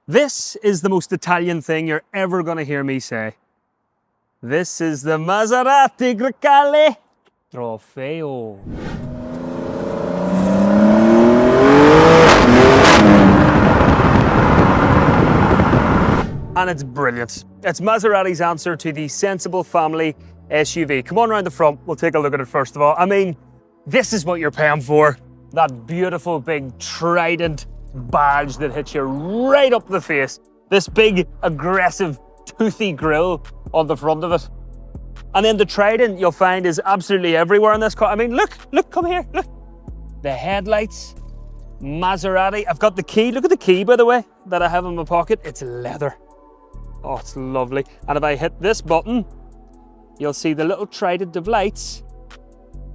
This is the most Italian thing you're ever going to hear me say. This is the Maserati Grecale Trofeo. And it's brilliant. It's Maserati's answer to the sensible family SUV. Come on around the front, we'll take a look at it first of all. I mean, this is what you're paying for. That beautiful big trident badge that hits you right up the face. This big, aggressive, toothy grille on the front of it. And then the trident you'll find is absolutely everywhere in this car. I mean, look, come here, look. The headlights, Maserati. I've got the key. Look at the key, by the way, that I have in my pocket. It's leather. Oh, it's lovely. And if I hit this button, you'll see the little trident of lights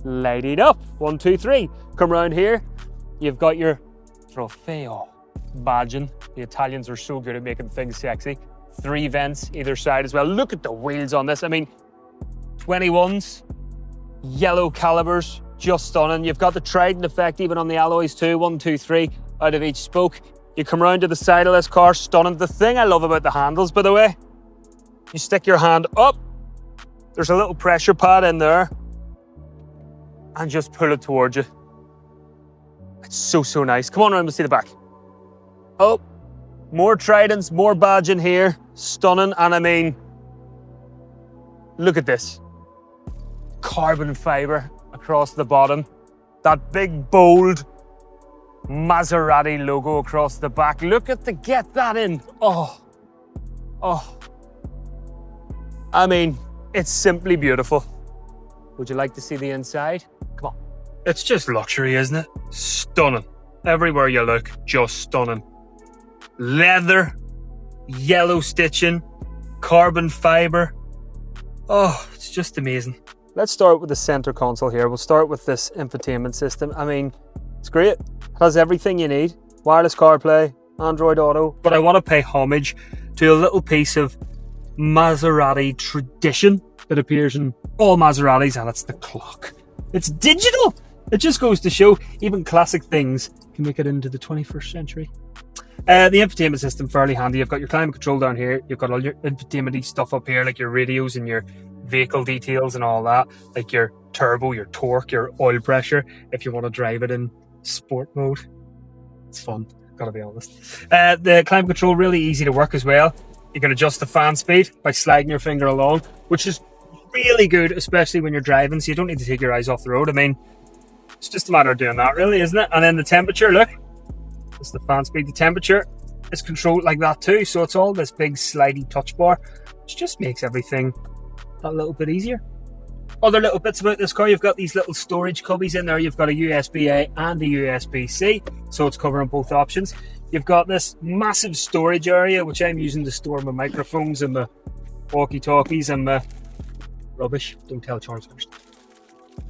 lighting up. 1, 2, 3. Come around here. You've got your Trofeo badging. The Italians are so good at making things sexy. 3 vents either side as well. Look at the wheels on this. I mean, 21s, yellow calibers, just stunning. You've got the trident effect even on the alloys too. 1, 2, 3 out of each spoke. You come around to the side of this car, stunning. The thing I love about the handles, by the way, you stick your hand up, there's a little pressure pad in there, and just pull it towards you. It's so nice. Come on around and see the back. Oh, more tridents, more badging here. Stunning. And I mean, look at this. Carbon fiber across the bottom. That big, bold Maserati logo across the back. Look at get that in. Oh. I mean, it's simply beautiful. Would you like to see the inside? Come on. It's just luxury, isn't it? Stunning. Everywhere you look, just stunning. Leather, yellow stitching, carbon fiber. Oh, it's just amazing. Let's start with the center console here. We'll start with this infotainment system. I mean, it's great. It has everything you need. Wireless CarPlay, Android Auto. But I want to pay homage to a little piece of Maserati tradition that appears in all Maseratis, and it's the clock. It's digital. It just goes to show even classic things can make it into the 21st century. The infotainment system, fairly handy. You've got your climate control down here. You've got all your infotainment stuff up here, like your radios and your vehicle details and all that, like your turbo, your torque, your oil pressure, if you want to drive it in sport mode. It's fun, gotta be honest. The climate control, really easy to work as well. You can adjust the fan speed by sliding your finger along, which is really good, especially when you're driving, so you don't need to take your eyes off the road. I mean, it's just a matter of doing that, really, isn't it? And then the temperature, look, it's the fan speed. The temperature is controlled like that too, so it's all this big slidey touch bar, which just makes everything a little bit easier. Other little bits about this car, you've got these little storage cubbies in there. You've got a USB-A and a USB-C, so it's covering both options. You've got this massive storage area, which I'm using to store my microphones and my walkie-talkies and my rubbish. Don't tell Charles first.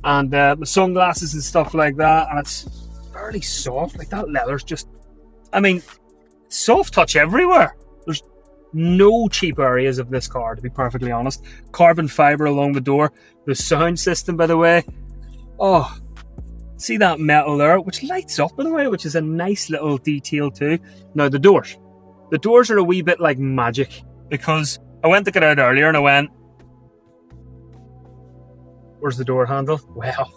And my sunglasses and stuff like that. And it's fairly soft. Like, that leather's just, I mean, soft touch everywhere. There's no cheap areas of this car, to be perfectly honest. Carbon fiber along the door. The sound system, by the way. Oh, see that metal there, which lights up, by the way, which is a nice little detail too. Now, the doors. The doors are a wee bit like magic, because I went to get out earlier and I went, where's the door handle? Well,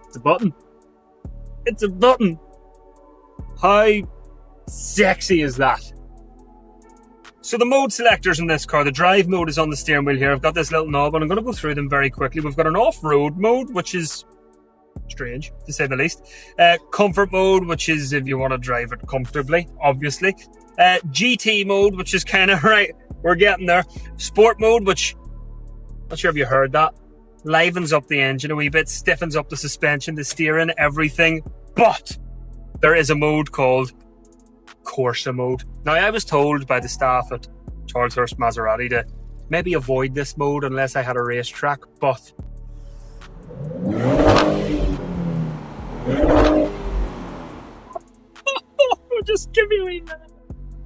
it's a button. It's a button. How sexy is that? So the mode selectors in this car, the drive mode is on the steering wheel here. I've got this little knob and I'm going to go through them very quickly. We've got an off-road mode, which is strange, to say the least. Comfort mode, which is if you want to drive it comfortably, obviously. GT mode, which is kind of, right, we're getting there. Sport mode, which, not sure if you heard that, livens up the engine a wee bit, stiffens up the suspension, the steering, everything. But there is a mode called Corsa mode. Now, I was told by the staff at Charleshurst Maserati to maybe avoid this mode unless I had a racetrack, but just give me a wee minute.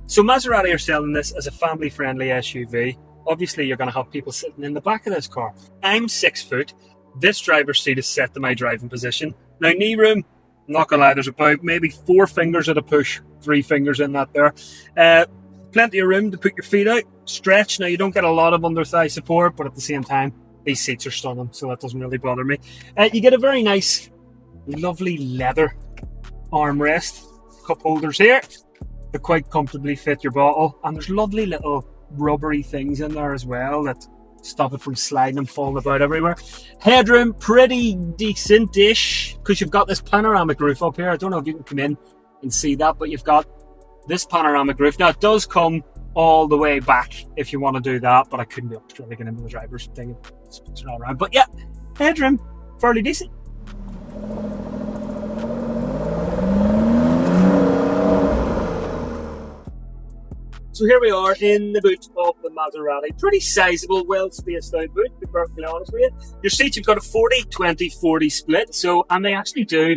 So Maserati are selling this as a family-friendly SUV. Obviously, you're going to have people sitting in the back of this car. I'm 6 foot. This driver's seat is set to my driving position. Now, knee room, I'm not going to lie, there's about maybe 4 fingers at a push 3 fingers in that there. Plenty of room to put your feet out, stretch. Now, you don't get a lot of under thigh support, but at the same time, these seats are stunning, so that doesn't really bother me. You get a very nice, lovely leather armrest, cup holders here. They quite comfortably fit your bottle, and there's lovely little rubbery things in there as well that stop it from sliding and falling about everywhere. Headroom, pretty decent-ish, because you've got this panoramic roof up here. I don't know if you can come in and see that, but you've got this panoramic roof. Now, it does come all the way back if you want to do that, but I couldn't be up to get into the driver's thing and spin it all around. But yeah, headroom, fairly decent. So here we are in the boot of the Maserati. Pretty sizable, well spaced out boot, to be perfectly honest with you. Your seats, you've got a 40-20-40 split, and they actually do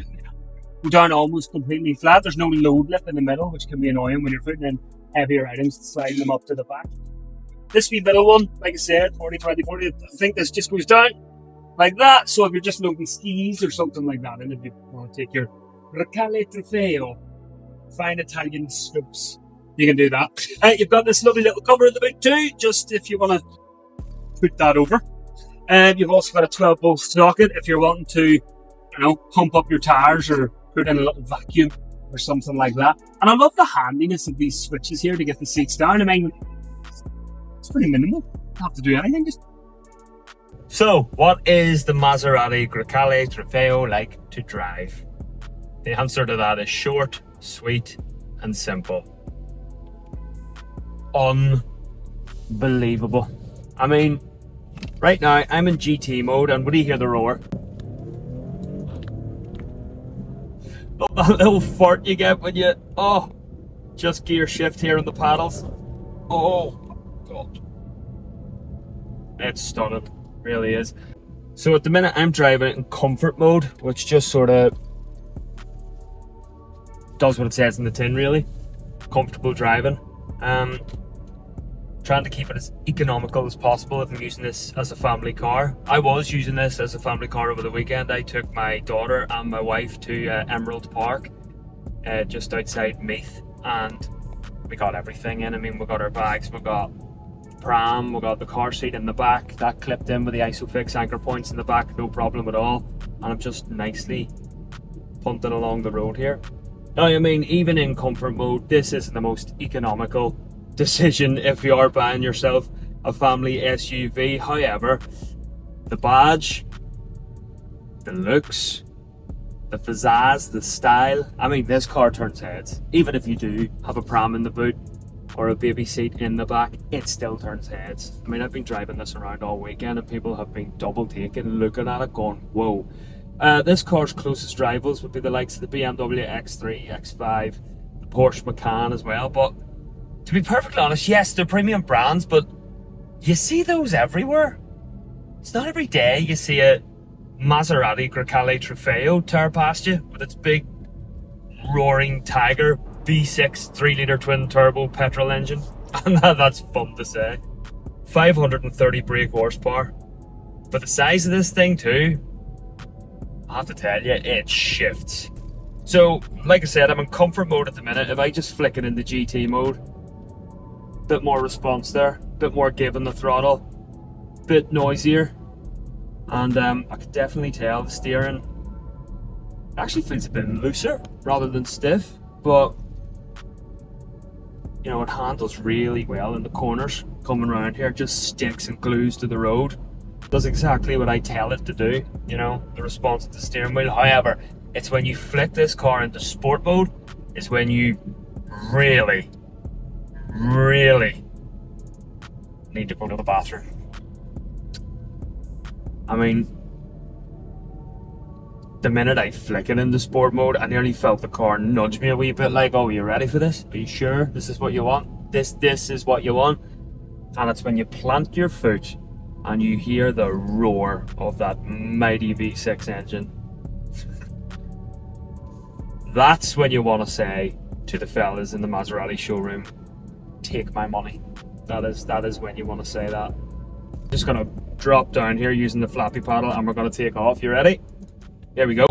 go down almost completely flat. There's no load lift in the middle, which can be annoying when you're putting in heavier items, sliding them up to the back. This wee middle one, like I said, 40-20-40, I think this just goes down like that. So if you're just loading skis or something like that, and if you want to take your Grecale Trofeo, fine Italian slopes, you can do that. You've got this lovely little cover in the boot too, just if you want to put that over. And you've also got a 12-volt socket if you're wanting to, pump up your tires or put in a little vacuum or something like that. And I love the handiness of these switches here to get the seats down. I mean, it's pretty minimal. You don't have to do anything. So, what is the Maserati Grecale Trofeo like to drive? The answer to that is short, sweet, and simple. Unbelievable. I mean, right now I'm in GT mode, and when you hear the roar, that little fart you get when you just gear shift here on the paddles. Oh god, it's stunning, really is. So at the minute I'm driving it in comfort mode, which just sort of does what it says in the tin, really. Comfortable driving. Trying to keep it as economical as possible if I'm using this as a family car. I was using this as a family car over the weekend. I took my daughter and my wife to Emerald Park, just outside Meath, and we got everything in. I mean, we got our bags, we got pram, we got the car seat in the back, that clipped in with the Isofix anchor points in the back, no problem at all. And I'm just nicely punting along the road here. Now, I mean, even in comfort mode, this isn't the most economical decision if you are buying yourself a family SUV. However, the badge, the looks, the pizzazz, the style, I mean, this car turns heads. Even if you do have a pram in the boot or a baby seat in the back, it still turns heads. I mean, I've been driving this around all weekend and people have been double taking, looking at it, going, whoa. This car's closest rivals would be the likes of the BMW X3, X5, the Porsche Macan as well. But to be perfectly honest, yes, they're premium brands, but you see those everywhere. It's not every day you see a Maserati Grecale Trofeo tear past you with its big roaring tiger V6 3-litre twin turbo petrol engine. And that's fun to say. 530 brake horsepower. But the size of this thing too, I have to tell you, it shifts. So, like I said, I'm in comfort mode at the minute. If I just flick it into GT mode, bit more response there, bit more give in the throttle, bit noisier, and I could definitely tell the steering actually feels a bit looser rather than stiff, but it handles really well in the corners. Coming around here, just sticks and glues to the road, does exactly what I tell it to do, the response of the steering wheel. However, it's when you flick this car into sport mode is when you really need to go to the bathroom. I mean, the minute I flick it into sport mode, I nearly felt the car nudge me a wee bit, like, oh, are you ready for this? Are you sure this is what you want? This is what you want? And it's when you plant your foot and you hear the roar of that mighty V6 engine. That's when you want to say to the fellas in the Maserati showroom, take my money. That is when you want to say that. Just gonna drop down here using the flappy paddle and we're gonna take off. You ready? Here we go.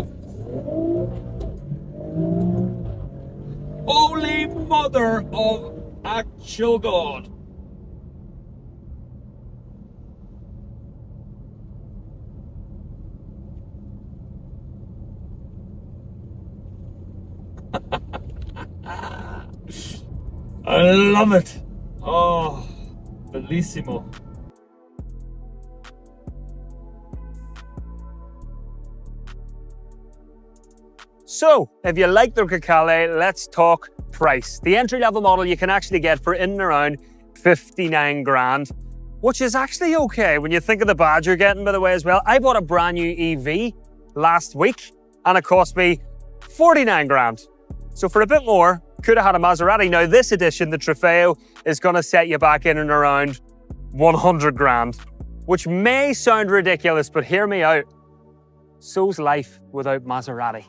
Holy mother of actual God. I love it. Oh, bellissimo. So, if you like the Grecale, let's talk price. The entry-level model you can actually get for in and around 59 grand, which is actually okay when you think of the badge you're getting, by the way, as well. I bought a brand new EV last week and it cost me 49 grand. So for a bit more, could have had a Maserati. Now this edition, the Trofeo, is gonna set you back in and around 100 grand, which may sound ridiculous, but hear me out. So's life without Maserati.